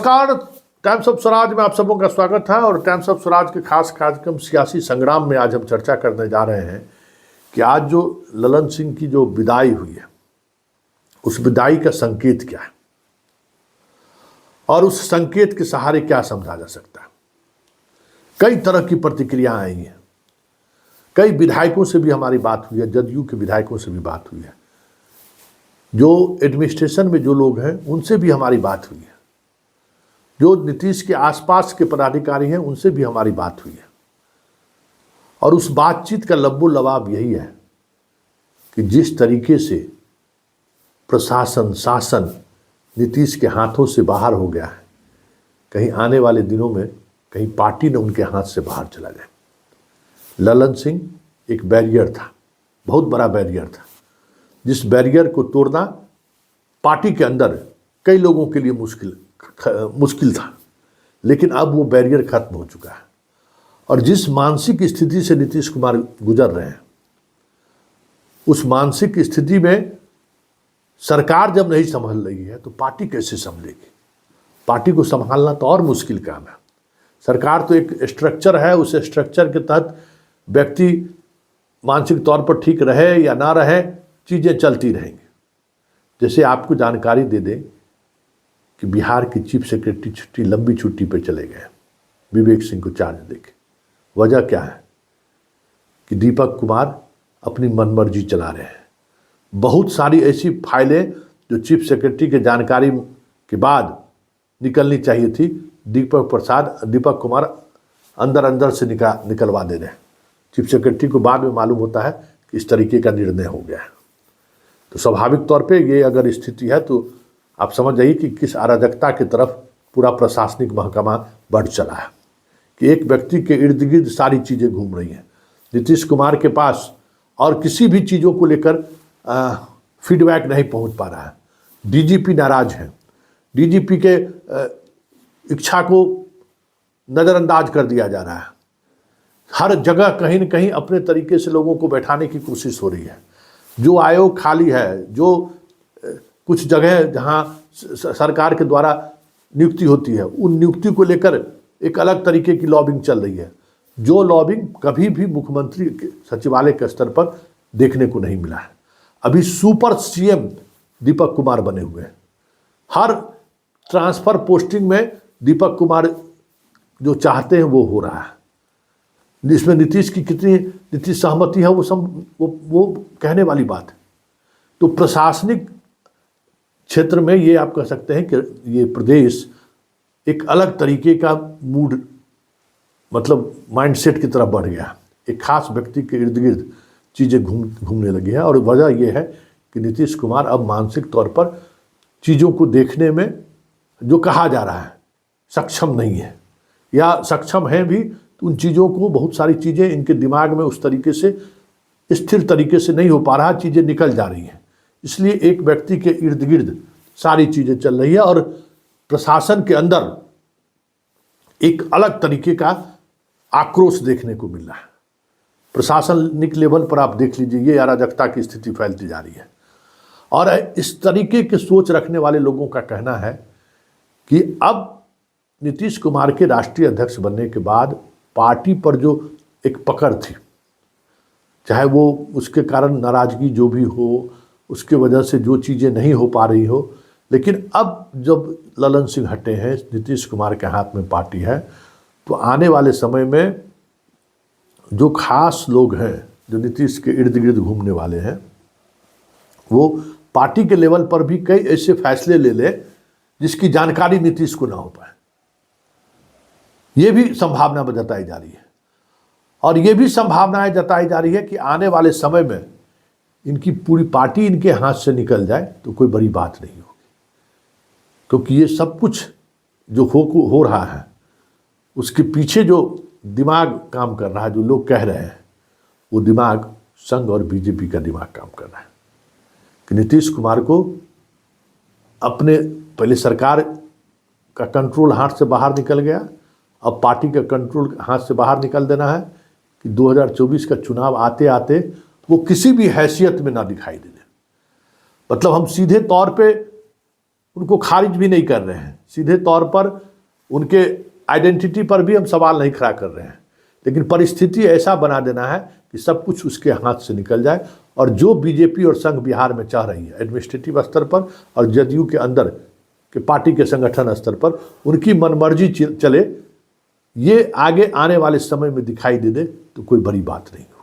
नमस्कार। Times of Swaraj में आप सबों का स्वागत है। और टाइम्स ऑफ स्वराज के खास कार्यक्रम सियासी संग्राम में आज हम चर्चा करने जा रहे हैं कि आज जो ललन सिंह की जो विदाई हुई है, उस विदाई का संकेत क्या है और उस संकेत के सहारे क्या समझा जा सकता है। कई तरह की प्रतिक्रियाएं आई हैं। कई विधायकों से भी हमारी बात हुई है, जदयू के विधायकों से भी बात हुई है, जो एडमिनिस्ट्रेशन में जो लोग हैं उनसे भी हमारी बात हुई है, जो नीतीश के आसपास के पदाधिकारी हैं उनसे भी हमारी बात हुई है। और उस बातचीत का लब्बो लबाब यही है कि जिस तरीके से प्रशासन शासन नीतीश के हाथों से बाहर हो गया है, कहीं आने वाले दिनों में कहीं पार्टी ने उनके हाथ से बाहर चला जाए। ललन सिंह एक बैरियर था, बहुत बड़ा बैरियर था, जिस बैरियर को तोड़ना पार्टी के अंदर कई लोगों के लिए मुश्किल था, लेकिन अब वो बैरियर खत्म हो चुका है। और जिस मानसिक स्थिति से नीतीश कुमार गुजर रहे हैं, उस मानसिक स्थिति में सरकार जब नहीं संभल रही है तो पार्टी कैसे संभलेगी। पार्टी को संभालना तो और मुश्किल काम है। सरकार तो एक स्ट्रक्चर है, उस स्ट्रक्चर के तहत व्यक्ति मानसिक तौर पर ठीक रहे या ना रहे, चीज़ें चलती रहेंगी। जैसे आपको जानकारी दे दें कि बिहार की चीफ सेक्रेटरी लंबी छुट्टी पर चले गए विवेक सिंह को चार्ज देके। वजह क्या है कि दीपक कुमार अपनी मनमर्जी चला रहे हैं। बहुत सारी ऐसी फाइलें जो चीफ सेक्रेटरी के जानकारी के बाद निकलनी चाहिए थी, दीपक कुमार अंदर से निकलवा दे रहे हैं। चीफ सेक्रेटरी को बाद में मालूम होता है कि इस तरीके का निर्णय हो गया है। तो स्वाभाविक तौर पे ये अगर स्थिति है तो आप समझ जाइए कि किस अराजकता की तरफ पूरा प्रशासनिक महकमा बढ़ चला है कि एक व्यक्ति के इर्द गिर्द सारी चीज़ें घूम रही हैं। नीतीश कुमार के पास और किसी भी चीज़ों को लेकर फीडबैक नहीं पहुंच पा रहा है। डीजीपी नाराज हैं, डीजीपी के इच्छा को नज़रअंदाज कर दिया जा रहा है। हर जगह कहीं न कहीं अपने तरीके से लोगों को बैठाने की कोशिश हो रही है। जो आयोग खाली है, जो कुछ जगह जहां सरकार के द्वारा नियुक्ति होती है, उन नियुक्ति को लेकर एक अलग तरीके की लॉबिंग चल रही है, जो लॉबिंग कभी भी मुख्यमंत्री के सचिवालय के स्तर पर देखने को नहीं मिला है। अभी सुपर सीएम दीपक कुमार बने हुए हैं। हर ट्रांसफर पोस्टिंग में दीपक कुमार जो चाहते हैं वो हो रहा है। इसमें नीतीश की कितनी सहमति है वो कहने वाली बात है। तो प्रशासनिक क्षेत्र में ये आप कह सकते हैं कि ये प्रदेश एक अलग तरीके का मूड मतलब माइंडसेट की तरफ बढ़ गया। एक खास व्यक्ति के इर्द गिर्द चीज़ें घूमने लगी है। और वजह यह है कि नीतीश कुमार अब मानसिक तौर पर चीज़ों को देखने में जो कहा जा रहा है सक्षम नहीं है, या सक्षम है भी तो उन चीज़ों को बहुत सारी चीज़ें इनके दिमाग में उस तरीके से स्थिर तरीके से नहीं हो पा रहा, चीज़ें निकल जा रही हैं। इसलिए एक व्यक्ति के इर्द गिर्द सारी चीज़ें चल रही है और प्रशासन के अंदर एक अलग तरीके का आक्रोश देखने को मिल रहा है। प्रशासनिक लेवल पर आप देख लीजिए, ये अराजकता की स्थिति फैलती जा रही है। और इस तरीके के सोच रखने वाले लोगों का कहना है कि अब नीतीश कुमार के राष्ट्रीय अध्यक्ष बनने के बाद पार्टी पर जो एक पकड़ थी, चाहे वो उसके कारण नाराजगी जो भी हो, उसके वजह से जो चीज़ें नहीं हो पा रही हो, लेकिन अब जब ललन सिंह हटे हैं, नीतीश कुमार के हाथ में पार्टी है, तो आने वाले समय में जो खास लोग हैं जो नीतीश के इर्द गिर्द घूमने वाले हैं, वो पार्टी के लेवल पर भी कई ऐसे फैसले ले ले जिसकी जानकारी नीतीश को ना हो पाए। ये भी संभावना जताई जा रही है। और ये भी संभावनाएं जताई जा रही है कि आने वाले समय में इनकी पूरी पार्टी इनके हाथ से निकल जाए तो कोई बड़ी बात नहीं होगी, क्योंकि ये सब कुछ जो हो रहा है उसके पीछे जो दिमाग काम कर रहा है, जो लोग कह रहे हैं, वो दिमाग संघ और बीजेपी का दिमाग काम कर रहा है कि नीतीश कुमार को अपने पहले सरकार का कंट्रोल हाथ से बाहर निकल गया, अब पार्टी का कंट्रोल हाथ से बाहर निकल देना है कि 2024 का चुनाव आते आते वो किसी भी हैसियत में ना दिखाई दे। मतलब हम सीधे तौर पे उनको खारिज भी नहीं कर रहे हैं, सीधे तौर पर उनके आइडेंटिटी पर भी हम सवाल नहीं खड़ा कर रहे हैं, लेकिन परिस्थिति ऐसा बना देना है कि सब कुछ उसके हाथ से निकल जाए। और जो बीजेपी और संघ बिहार में चाह रही है एडमिनिस्ट्रेटिव स्तर पर और जदयू के अंदर के पार्टी के संगठन स्तर पर, उनकी मनमर्जी चले, ये आगे आने वाले समय में दिखाई दे तो कोई बड़ी बात नहीं हो।